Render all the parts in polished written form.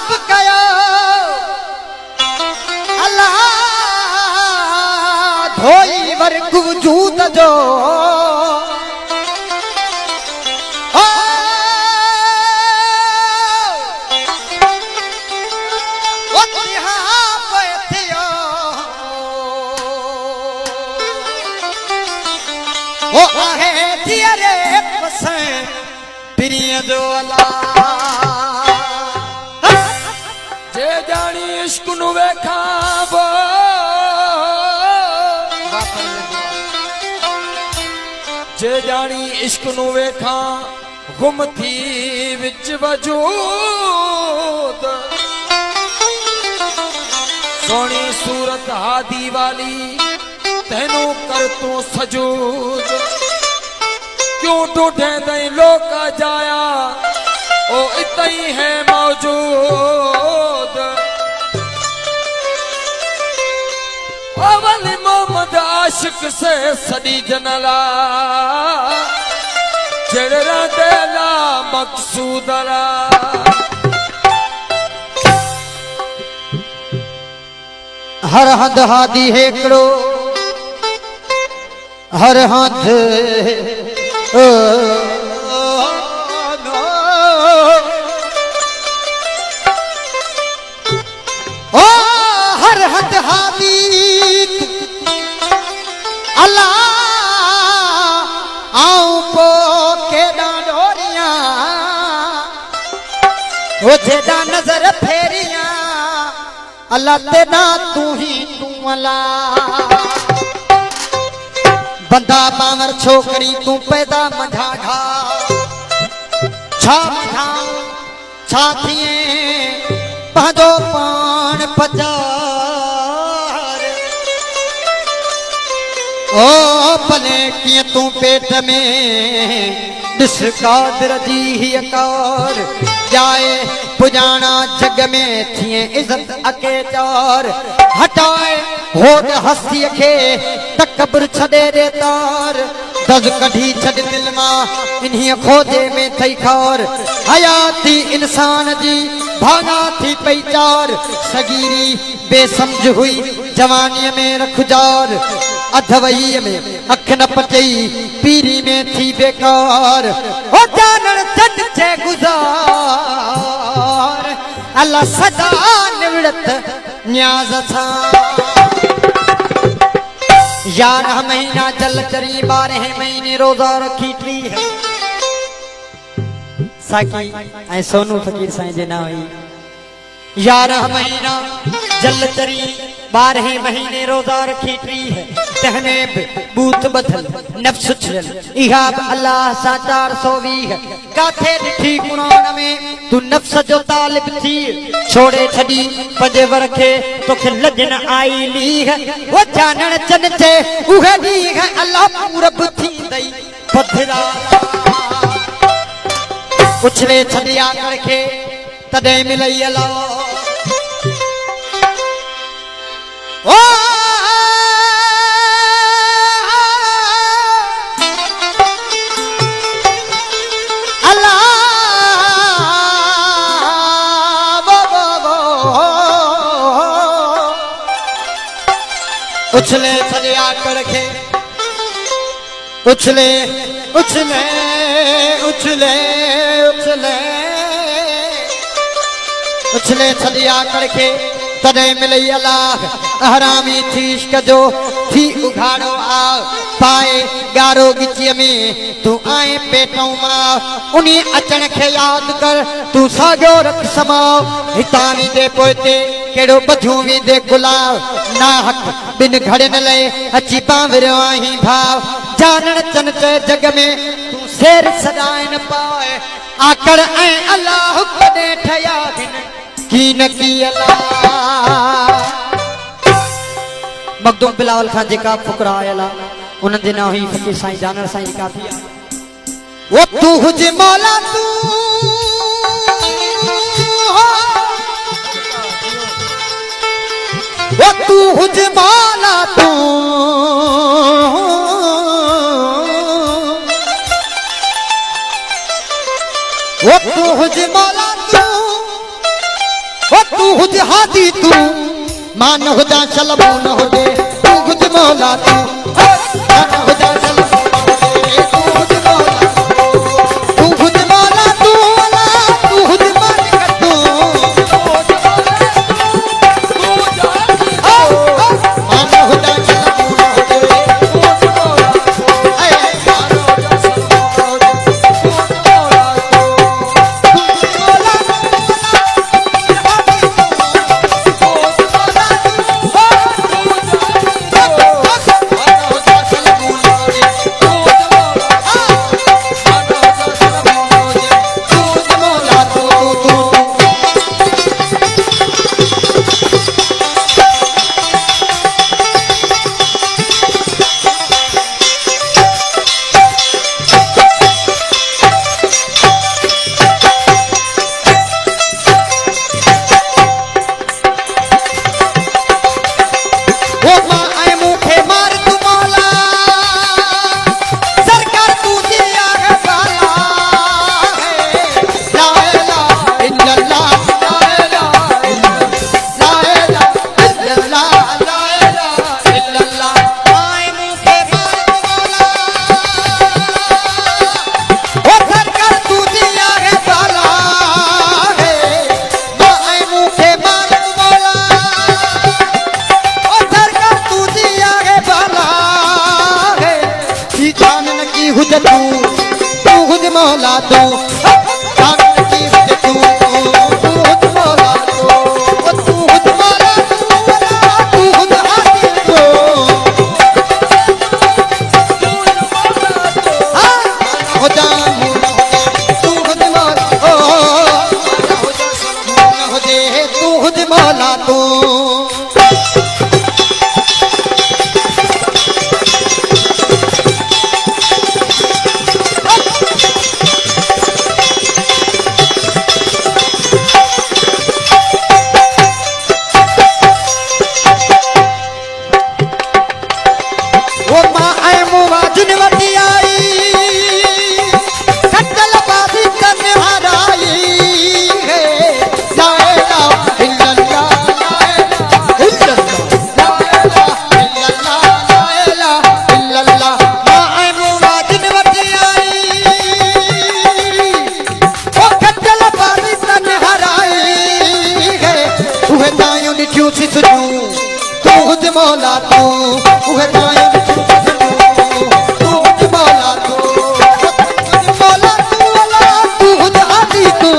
पाप कयो अल्लाह धोई वर्ग वजूद जो वो आहे तेरे पसंद प्रिय जो अल्लाह जे जानी इश्क नु वेखा जे जानी इश्क नु वेखा गुम थी विच वजूद सोनी सूरत हादी वाली तेनू कर तू सजूद क्यों टूटे दई लोक जाया ओ इतई है मौजूद अवल मोहम्मद आशिक से सदी जनला जड़रा देला मकसूदला हर हद हादी हेकड़ो हर हद ओ हर हद हादी अल्लाह आऊं पो के डांडोरियां वो जेदा नजर फेरियां अल्लाह तेरा तू ही तू अल्लाह बंदा बावर छोकरी तू पैदा मझा घा छा मझा छा थिए पंहिंजो पान पचार ओ भले कीअं तू पेट में ॾिस कादर जी हीअ कार जाए पुजाना जग में थिए इज्जत अके चार हटाए होड़ हस्तीअ खे तकबर छॾे ॾे तार दज़ कढी छॾ दिल मां इन्हीअ खोजे में थई खार हयाती इंसान जी भागा थी पई चार सगीरी बेसमझ हुई जवानीअ में रखजार अधवईअ में अख न पचई पीरी में थी बेकार ओ जानण चट चे गुज़ार अल्लाह सदा निवृत न्याज़ सां 11 महीना जल चरी 12 महीने रोजा रखी टी है साकी ऐं सोनू फकीर साईं जे ना हुई 11 महीना जल चरी 12 महीने रोजा रखी टी है तहने बूत बदल नफ्स छल इहा अल्लाह सा 420 काथे ॾिठी कुरान में तू नफ्स जो तालिब थी छोड़े छड़ी पंजे वरखे तोखे लजन आई ली है वो जानण चन चे उहे दी है अल्लाह पूरब थी दई पथरा उछले छड़िया करके तदे मिलई अल्लाह ओ उछले छलिया करके उछले उछले उछले उछले उछले छलिया करके तदे मिलई अल्लाह हरामी थी इश्क जो थी उघाड़ो आ पाए गारो गिची में तू आए पेटों मां उन्हीं अचण के याद कर तू सागो रख समाओ हितानी दे पोते केड़ो बधू वी दे गुलाब ना हक बिन घड़न ले अची बावरो आही भाव जानण चन चे जग में तू शेर सदाए न पाए आकड़ ऐ अल्लाह कदे ठया बिन की न की अल्लाह मखदूम बिलावल खान जेका फुकरा आयला उन्हनि जे ना हुई फकीर साईं जानर साईं काफी वो तू हुजे मौला तू वो तू हुजे मौला तू वो तू हुजे मौला तू तू हुज हादी तू मान हुजा चलबो न हुजे तू हुज मौला तू मान हुजा चलबो न हुजे तू हुज मौला तू हुज मौला तू अला तू हुज मालिक तू मान हुजा चलबो न हुजे तू हुज मौला तू जान की हुज तू हुज मौला तू तू हुज मौला तू हुज हादी तू हुजा तू हुज मौला हुजे तू हुज मौला तू तू हुज मौला तू उहे तायो तू हुज मौला तू मौला तू अला तू हुज हादी तू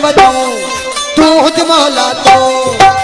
बजूं तू हुज मौला तो